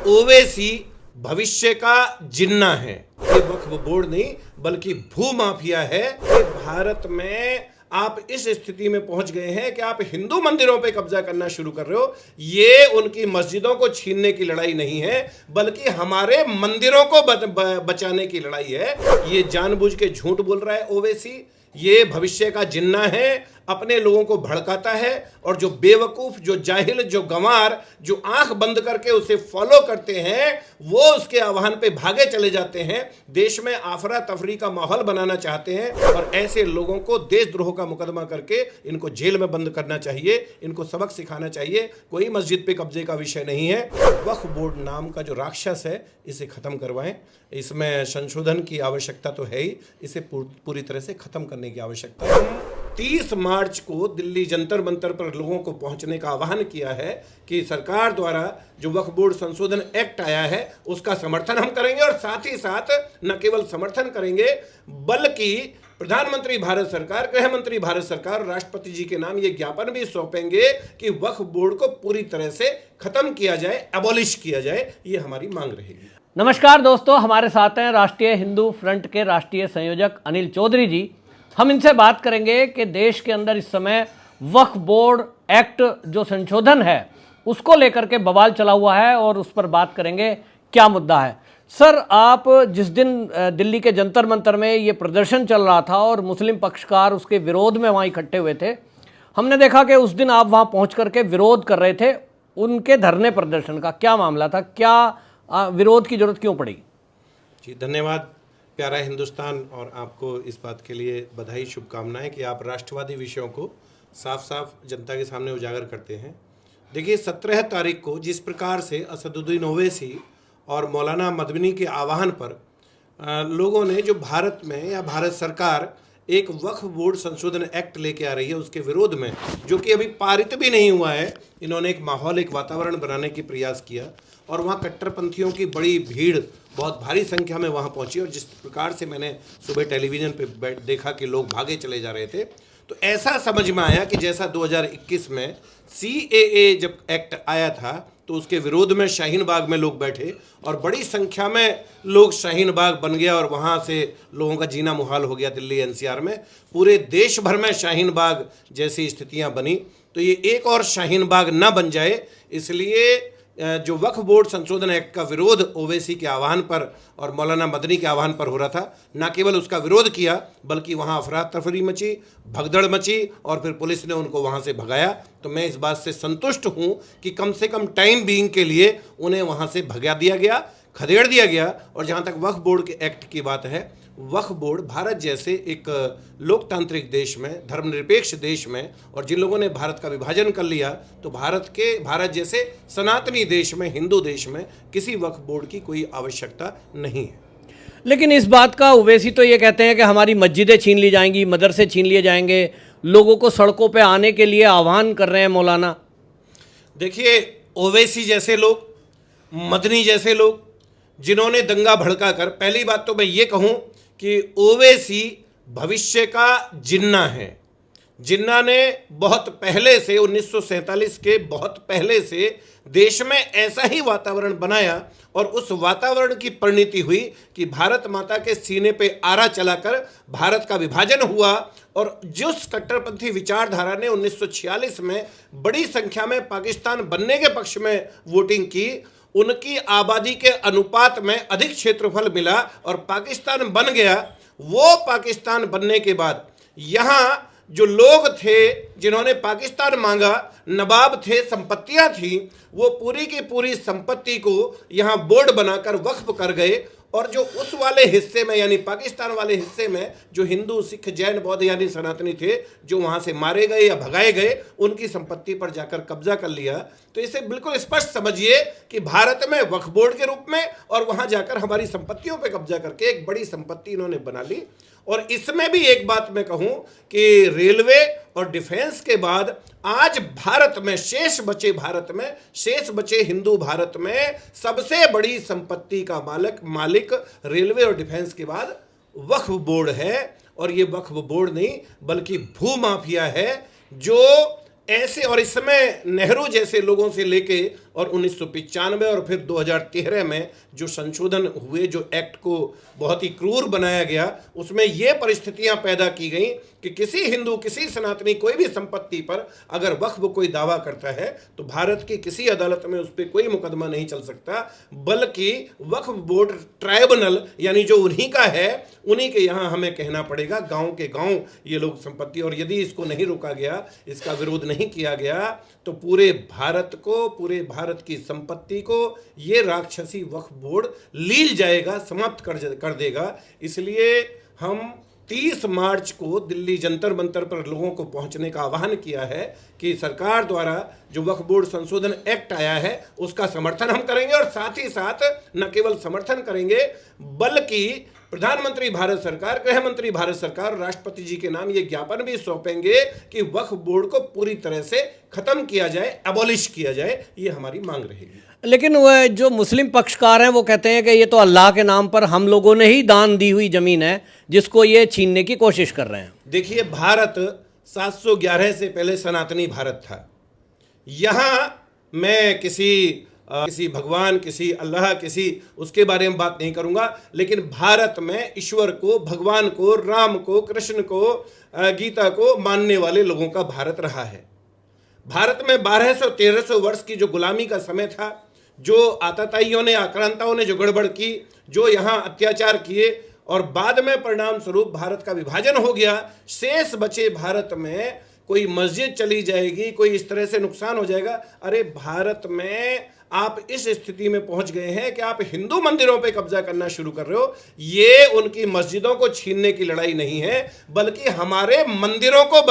ओवैसी भविष्य का जिन्ना है। ये वक्फ बोर्ड नहीं बल्कि भू माफिया है। कि भारत में आप इस स्थिति में पहुंच गए हैं कि आप हिंदू मंदिरों पे कब्जा करना शुरू कर रहे हो। ये उनकी मस्जिदों को छीनने की लड़ाई नहीं है बल्कि हमारे मंदिरों को बचाने की लड़ाई है। ये जानबूझ के झूठ बोल रहा है ओवैसी। ये भविष्य का जिन्ना है, अपने लोगों को भड़काता है और जो बेवकूफ, जो जाहिल, जो गंवार, जो आंख बंद करके उसे फॉलो करते हैं वो उसके आह्वान पे भागे चले जाते हैं। देश में आफरा तफरी का माहौल बनाना चाहते हैं और ऐसे लोगों को देशद्रोह का मुकदमा करके इनको जेल में बंद करना चाहिए, इनको सबक सिखाना चाहिए। कोई मस्जिद पे कब्जे का विषय नहीं है। वक्फ बोर्ड नाम का जो राक्षस है इसे खत्म करवाएं। इसमें संशोधन की आवश्यकता तो है ही, इसे पूरी तरह से खत्म करने की आवश्यकता है। 30 मार्च को दिल्ली जंतर मंतर पर लोगों को पहुंचने का आह्वान किया है कि सरकार द्वारा जो वक्फ बोर्ड संशोधन एक्ट आया है उसका समर्थन हम करेंगे और साथ ही साथ न केवल समर्थन करेंगे बल्कि प्रधानमंत्री भारत सरकार, गृह मंत्री भारत सरकार, राष्ट्रपति जी के नाम ये ज्ञापन भी सौंपेंगे कि वक्फ बोर्ड को पूरी तरह से खत्म किया जाए, एबॉलिश किया जाए। ये हमारी मांग रहेगी। नमस्कार दोस्तों, हमारे साथ हैं राष्ट्रीय हिंदू फ्रंट के राष्ट्रीय संयोजक अनिल चौधरी जी। हम इनसे बात करेंगे कि देश के अंदर इस समय वक्फ बोर्ड एक्ट जो संशोधन है उसको लेकर के बवाल चला हुआ है और उस पर बात करेंगे क्या मुद्दा है। सर, आप जिस दिन दिल्ली के जंतर मंतर में ये प्रदर्शन चल रहा था और मुस्लिम पक्षकार उसके विरोध में वहाँ इकट्ठे हुए थे, हमने देखा कि उस दिन आप वहाँ पहुँच करके विरोध कर रहे थे उनके धरने प्रदर्शन का। क्या मामला था, क्या विरोध की जरूरत क्यों पड़ी? जी धन्यवाद। प्यारा हिंदुस्तान और आपको इस बात के लिए बधाई, शुभकामनाएं कि आप राष्ट्रवादी विषयों को साफ साफ जनता के सामने उजागर करते हैं। देखिए 17 तारीख को जिस प्रकार से असदुद्दीन ओवैसी और मौलाना मदनी के आह्वान पर लोगों ने जो भारत में या भारत सरकार एक वक्फ बोर्ड संशोधन एक्ट लेके आ रही है उसके विरोध में, जो कि अभी पारित भी नहीं हुआ है, इन्होंने एक माहौल, एक वातावरण बनाने की प्रयास किया और वहाँ कट्टरपंथियों की बड़ी भीड़ बहुत भारी संख्या में वहाँ पहुँची। और जिस प्रकार से मैंने सुबह टेलीविज़न पे देखा कि लोग भागे चले जा रहे थे, तो ऐसा समझ में आया कि जैसा 2021 में CAA जब एक्ट आया था तो उसके विरोध में शाहीन बाग में लोग बैठे और बड़ी संख्या में लोग शाहीन बाग बन गया और वहाँ से लोगों का जीना मुहाल हो गया। दिल्ली NCR में पूरे देश भर में शाहीन बाग जैसी स्थितियाँ बनी। तो ये एक और शाहीन बाग न बन जाए, इसलिए जो वक्फ बोर्ड संशोधन एक्ट का विरोध ओवैसी के आह्वान पर और मौलाना मदनी के आह्वान पर हो रहा था, न केवल उसका विरोध किया बल्कि वहाँ अफरा तफरी मची, भगदड़ मची और फिर पुलिस ने उनको वहाँ से भगाया। तो मैं इस बात से संतुष्ट हूँ कि कम से कम टाइम बीइंग के लिए उन्हें वहाँ से भगा दिया गया, खदेड़ दिया गया। और जहाँ तक वक्फ बोर्ड के एक्ट की बात है, वक्फ बोर्ड भारत जैसे एक लोकतांत्रिक देश में, धर्मनिरपेक्ष देश में, और जिन लोगों ने भारत का विभाजन कर लिया, तो भारत जैसे सनातनी देश में, हिंदू देश में किसी वक्फ बोर्ड की कोई आवश्यकता नहीं है। लेकिन इस बात का ओवैसी तो ये कहते हैं कि हमारी मस्जिदें छीन ली जाएंगी, मदरसे छीन लिए जाएंगे, लोगों को सड़कों पे आने के लिए आह्वान कर रहे हैं मौलाना। देखिए ओवैसी जैसे लोग, मदनी जैसे लोग जिन्होंने दंगा भड़का कर, पहली बात तो मैं ये कहूँ कि ओवैसी भविष्य का जिन्ना है। जिन्ना ने बहुत पहले से 1947 के बहुत पहले से देश में ऐसा ही वातावरण बनाया और उस वातावरण की परिणति हुई कि भारत माता के सीने पे आरा चलाकर भारत का विभाजन हुआ। और जिस कट्टरपंथी विचारधारा ने 1946 में बड़ी संख्या में पाकिस्तान बनने के पक्ष में वोटिंग की, उनकी आबादी के अनुपात में अधिक क्षेत्रफल मिला और पाकिस्तान बन गया। वो पाकिस्तान बनने के बाद यहाँ जो लोग थे जिन्होंने पाकिस्तान मांगा, नवाब थे, संपत्तियां थी, वो पूरी की पूरी संपत्ति को यहाँ बोर्ड बनाकर वक्फ कर गए। और जो उस वाले हिस्से में यानी पाकिस्तान वाले हिस्से में जो हिंदू, सिख, जैन, बौद्ध यानी सनातनी थे, जो वहाँ से मारे गए या भगाए गए, उनकी संपत्ति पर जाकर कब्जा कर लिया। तो इसे बिल्कुल स्पष्ट समझिए कि भारत में वक्फ बोर्ड के रूप में और वहाँ जाकर हमारी संपत्तियों पर कब्जा करके एक बड़ी संपत्ति इन्होंने बना ली। और इसमें भी एक बात मैं कहूँ कि रेलवे और डिफेंस के बाद आज भारत में शेष बचे हिंदू भारत में सबसे बड़ी संपत्ति का मालिक रेलवे और डिफेंस के बाद वक्फ बोर्ड है। और ये वक्फ बोर्ड नहीं बल्कि भू माफिया है जो ऐसे, और इसमें नेहरू जैसे लोगों से लेके और 1995 और फिर 2013 में जो संशोधन हुए, जो एक्ट को बहुत ही क्रूर बनाया गया, उसमें ये परिस्थितियां पैदा की गई कि किसी हिंदू, किसी सनातनी कोई भी संपत्ति पर अगर वक्फ कोई दावा करता है तो भारत की किसी अदालत में उस पर कोई मुकदमा नहीं चल सकता, बल्कि वक्फ बोर्ड ट्राइब्यूनल यानी जो उन्हीं का है, उन्हीं के यहाँ हमें कहना पड़ेगा, गांव के गांव ये लोग संपत्ति, और यदि इसको नहीं रोका गया, इसका विरोध नहीं किया गया, तो पूरे भारत को, पूरे भारत की संपत्ति को ये राक्षसी वक्फ बोर्ड लील जाएगा, समाप्त कर देगा। इसलिए हम 30 मार्च को दिल्ली जंतर मंतर पर लोगों को पहुंचने का आह्वान किया है कि सरकार द्वारा जो वक्फ बोर्ड संशोधन एक्ट आया है उसका समर्थन हम करेंगे, और साथ ही साथ न केवल समर्थन करेंगे बल्कि प्रधानमंत्री भारत सरकार, गृह मंत्री भारत सरकार, राष्ट्रपति जी के नाम ये ज्ञापन भी सौंपेंगे कि वक्फ बोर्ड को पूरी तरह से खत्म किया जाए, एबॉलिश किया जाए। ये हमारी मांग रहेगी। लेकिन वह जो मुस्लिम पक्षकार हैं वो कहते हैं कि ये तो अल्लाह के नाम पर हम लोगों ने ही दान दी हुई जमीन है, जिसको ये छीनने की कोशिश कर रहे हैं। देखिए, भारत 711 से पहले सनातनी भारत था। यहाँ मैं किसी भगवान, किसी अल्लाह, किसी उसके बारे में बात नहीं करूंगा, लेकिन भारत में ईश्वर को, भगवान को, राम को, कृष्ण को, गीता को मानने वाले लोगों का भारत रहा है। भारत में 1200-1300 वर्ष की जो गुलामी का समय था, जो आतताइयों ने, आक्रांताओं ने जो गड़बड़ की, जो यहाँ अत्याचार किए, और बाद में परिणाम स्वरूप भारत का विभाजन हो गया, शेष बचे भारत में कोई मस्जिद चली जाएगी, कोई इस तरह से नुकसान हो जाएगा। अरे भारत में आप इस स्थिति में पहुंच गए हैं कि आप हिंदू मंदिरों पे कब्जा करना शुरू कर रहे हो। ये उनकी मस्जिदों को छीनने की लड़ाई नहीं है, बल्कि हमारे मंदिरों को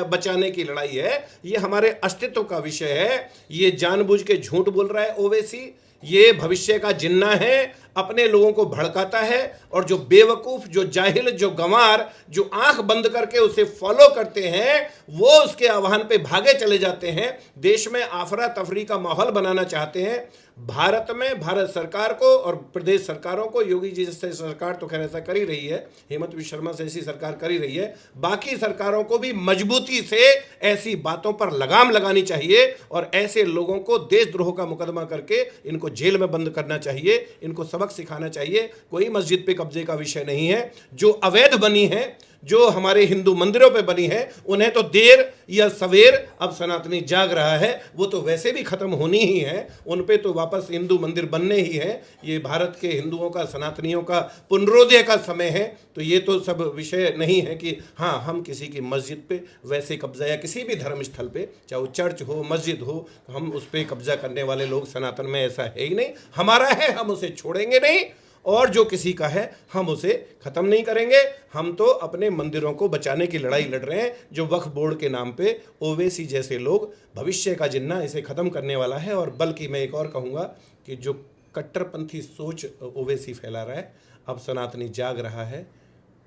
बचाने की लड़ाई है। ये हमारे अस्तित्व का विषय है। ये जानबूझ के झूठ बोल रहा है ओवैसी, ये भविष्य का जिन्ना है, अपने लोगों को भड़काता है, और जो बेवकूफ, जो जाहिल, जो गंवार, जो आंख बंद करके उसे फॉलो करते हैं, वो उसके आह्वान पे भागे चले जाते हैं। देश में आफरा तफरी का माहौल बनाना चाहते हैं। भारत में भारत सरकार को और प्रदेश सरकारों को, योगी जी जैसे सरकार तो खैर ऐसा कर ही रही है, हेमंत विश्व शर्मा से ऐसी सरकार कर ही रही है, बाकी सरकारों को भी मजबूती से ऐसी बातों पर लगाम लगानी चाहिए, और ऐसे लोगों को देशद्रोह का मुकदमा करके इनको जेल में बंद करना चाहिए, इनको सबक सिखाना चाहिए। कोई मस्जिद पे कब्जे का विषय नहीं है। जो अवैध बनी है, जो हमारे हिंदू मंदिरों पे बनी है, उन्हें तो देर या सवेर अब सनातनी जाग रहा है, वो तो वैसे भी खत्म होनी ही है। उन पे तो वापस हिंदू मंदिर बनने ही है। ये भारत के हिंदुओं का, सनातनियों का पुनरोदय का समय है। तो ये तो सब विषय नहीं है कि हाँ, हम किसी की मस्जिद पे वैसे कब्जा, या किसी भी धर्म स्थल पे, चाहे वो चर्च हो, मस्जिद हो, हम उस पर कब्जा करने वाले लोग सनातन में ऐसा है ही नहीं। हमारा है, हम उसे छोड़ेंगे नहीं, और जो किसी का है हम उसे खत्म नहीं करेंगे। हम तो अपने मंदिरों को बचाने की लड़ाई लड़ रहे हैं। जो वक्फ बोर्ड के नाम पे ओवैसी जैसे लोग, भविष्य का जिन्ना, इसे खत्म करने वाला है। और बल्कि मैं एक और कहूँगा कि जो कट्टरपंथी सोच ओवैसी फैला रहा है, अब सनातनी जाग रहा है।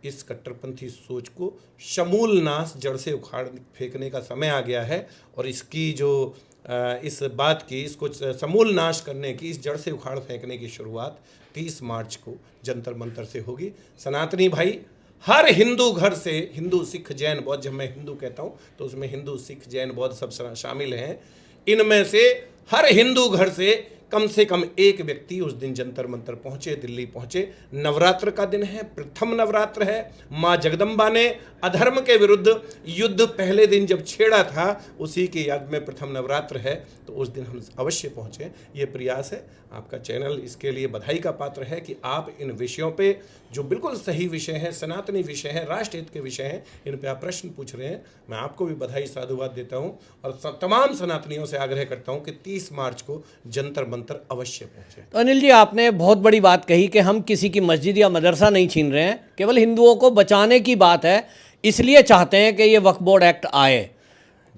इस कट्टरपंथी सोच को समूल नाश, जड़ से उखाड़ फेंकने का समय आ गया है। और इसकी जो इस बात की, इसको समूल नाश करने की, इस जड़ से उखाड़ फेंकने की शुरुआत 30 मार्च को जंतर मंतर से होगी। सनातनी भाई, हर हिंदू घर से, हिंदू, सिख, जैन, बौद्ध, जब मैं हिंदू कहता हूँ तो उसमें हिंदू, सिख, जैन, बौद्ध सब शामिल हैं। इनमें से हर हिंदू घर से कम एक व्यक्ति उस दिन जंतर मंतर पहुंचे, दिल्ली पहुंचे। नवरात्र का दिन है, प्रथम नवरात्र है। माँ जगदम्बा ने अधर्म के विरुद्ध युद्ध पहले दिन जब छेड़ा था, उसी की याद में प्रथम नवरात्र है, तो उस दिन हम अवश्य पहुंचे। ये प्रयास है। आपका चैनल इसके लिए बधाई का पात्र है कि आप इन विषयों पे, जो बिल्कुल सही विषय हैं, सनातनी विषय हैं, राष्ट्रहित के विषय हैं, इन पे आप प्रश्न पूछ रहे हैं। मैं आपको भी बधाई, साधुवाद देता हूं, और तमाम सनातनियों से आग्रह करता हूं कि 30 मार्च को जंतर मंतर अवश्य पहुंचे। तो अनिल जी, आपने बहुत बड़ी बात कही कि हम किसी की मस्जिद या मदरसा नहीं छीन रहे हैं, केवल हिंदुओं को बचाने की बात है, इसलिए चाहते हैं कि ये वक्फ बोर्ड एक्ट आए।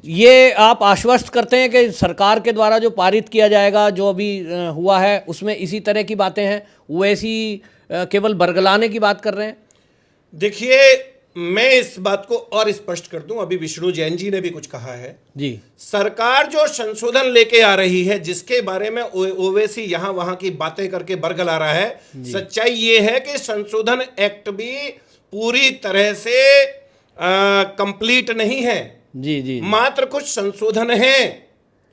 ये आप आश्वस्त करते हैं कि सरकार के द्वारा जो पारित किया जाएगा, जो अभी हुआ है, उसमें इसी तरह की बातें हैं, वो ऐसी केवल बरगलाने की बात कर रहे हैं? देखिए, मैं इस बात को और स्पष्ट कर दूं, अभी विष्णु जैन जी ने भी कुछ कहा है जी। सरकार जो संशोधन लेके आ रही है, जिसके बारे में ओवैसी यहां वहां की बातें करके बरगला रहा है, सच्चाई ये है कि संशोधन एक्ट भी पूरी तरह से कंप्लीट नहीं है। जी जी। मात्र कुछ संशोधन हैं,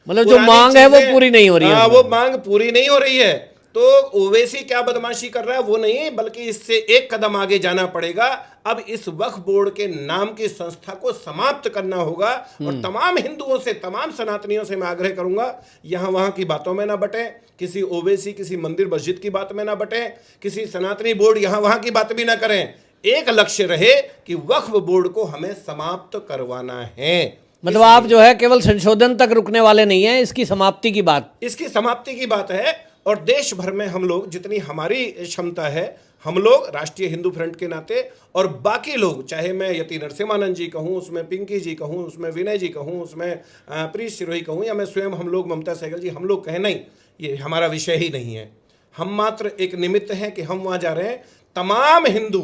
मतलब जो मांग है वो पूरी नहीं हो रही है। हाँ, वो मांग पूरी नहीं हो रही है। तो ओवैसी क्या बदमाशी कर रहा है वो नहीं, बल्कि इससे एक कदम आगे जाना पड़ेगा। अब इस वक्फ बोर्ड के नाम की संस्था को समाप्त करना होगा और तमाम हिंदुओं से, तमाम सनातनियों से मैं आग्रह करूंगा, यहां वहां की बातों में ना बटे, किसी ओवैसी किसी मंदिर मस्जिद की बात में ना बटे, किसी सनातनी बोर्ड यहां वहां की बात भी ना करें। एक लक्ष्य रहे कि वक्फ बोर्ड को हमें समाप्त करवाना है। मतलब आप जो है केवल संशोधन तक रुकने वाले नहीं हैं, इसकी समाप्ति की बात, इसकी समाप्ति की बात है। और देश भर में हम लोग, जितनी हमारी क्षमता है, हम लोग राष्ट्रीय हिंदू फ्रंट के नाते और बाकी लोग, चाहे मैं यति नरसिम्हानंद जी कहूँ, उसमें पिंकी जी कहूँ, उसमें विनय जी कहूँ, उसमें प्रीश सिरोही कहूँ, या मैं स्वयं, हम लोग, ममता सहगल जी, हम लोग कहें नहीं, ये हमारा विषय ही नहीं है। हम मात्र एक निमित्त हैं कि हम वहाँ जा रहे हैं। तमाम हिंदू,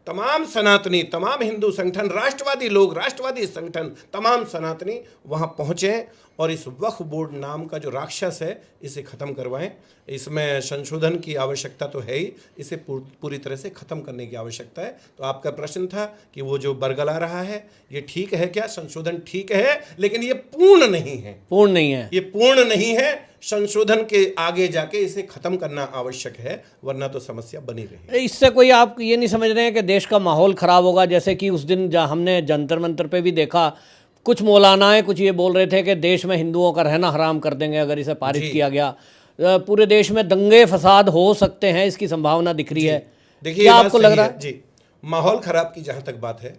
तमाम सनातनी, तमाम हिंदू संगठन, राष्ट्रवादी लोग, राष्ट्रवादी संगठन, तमाम सनातनी वहाँ पहुँचें और इस वक्फ बोर्ड नाम का जो राक्षस है इसे ख़त्म करवाएं। इसमें संशोधन की आवश्यकता तो है ही, इसे पूरी तरह से ख़त्म करने की आवश्यकता है। तो आपका प्रश्न था कि वो जो बरगला रहा है ये ठीक है क्या? संशोधन ठीक है, लेकिन ये पूर्ण नहीं है। पूर्ण नहीं है, ये पूर्ण नहीं है। संशोधन के आगे जाके इसे खत्म करना आवश्यक है, वरना तो समस्या बनी रहेगी। इससे कोई आप ये नहीं समझ रहे हैं कि देश का माहौल खराब होगा? जैसे कि उस दिन हमने जंतर मंतर पे भी देखा, कुछ मौलानाएं कुछ ये बोल रहे थे कि देश में हिंदुओं का रहना हराम कर देंगे अगर इसे पारित किया गया। पूरे देश में दंगे फसाद हो सकते हैं, इसकी संभावना दिख रही है। देखिए, क्या आपको लग रहा है? जी, माहौल खराब की जहां तक बात है,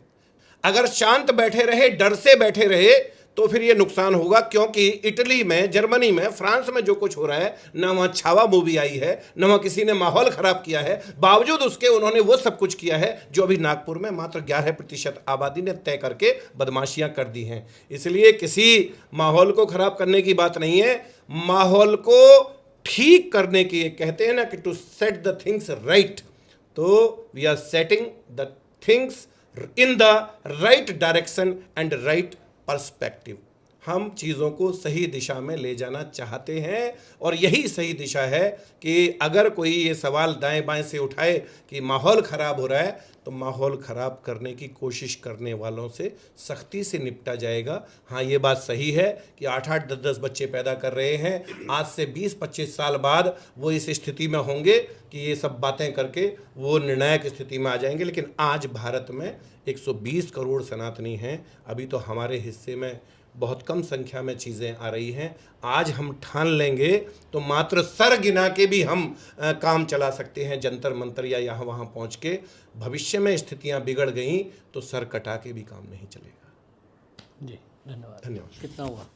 अगर शांत बैठे रहे, डर से बैठे रहे, तो फिर ये नुकसान होगा। क्योंकि इटली में, जर्मनी में, फ्रांस में जो कुछ हो रहा है, ना वहाँ छावा मूवी आई है, ना वहाँ किसी ने माहौल खराब किया है। बावजूद उसके उन्होंने वो सब कुछ किया है जो अभी नागपुर में मात्र 11% आबादी ने तय करके बदमाशियाँ कर दी हैं। इसलिए किसी माहौल को खराब करने की बात नहीं है, माहौल को ठीक करने की, कहते हैं ना कि to set the things right. तो we are setting the things in the right direction and right perspective. हम चीज़ों को सही दिशा में ले जाना चाहते हैं और यही सही दिशा है कि अगर कोई ये सवाल दाएं बाएं से उठाए कि माहौल ख़राब हो रहा है, तो माहौल ख़राब करने की कोशिश करने वालों से सख्ती से निपटा जाएगा। हाँ, ये बात सही है कि 8-8, 10-10 बच्चे पैदा कर रहे हैं। आज से 20-25 साल बाद वो इस स्थिति में होंगे कि ये सब बातें करके वो निर्णायक स्थिति में आ जाएंगे। लेकिन आज भारत में 120 करोड़ सनातनी हैं। अभी तो हमारे हिस्से में बहुत कम संख्या में चीज़ें आ रही हैं। आज हम ठान लेंगे तो मात्र सर गिना के भी हम काम चला सकते हैं जंतर मंतर या यहाँ वहाँ पहुँच के। भविष्य में स्थितियाँ बिगड़ गई तो सर कटा के भी काम नहीं चलेगा। जी, धन्यवाद। धन्यवाद। कितना हुआ?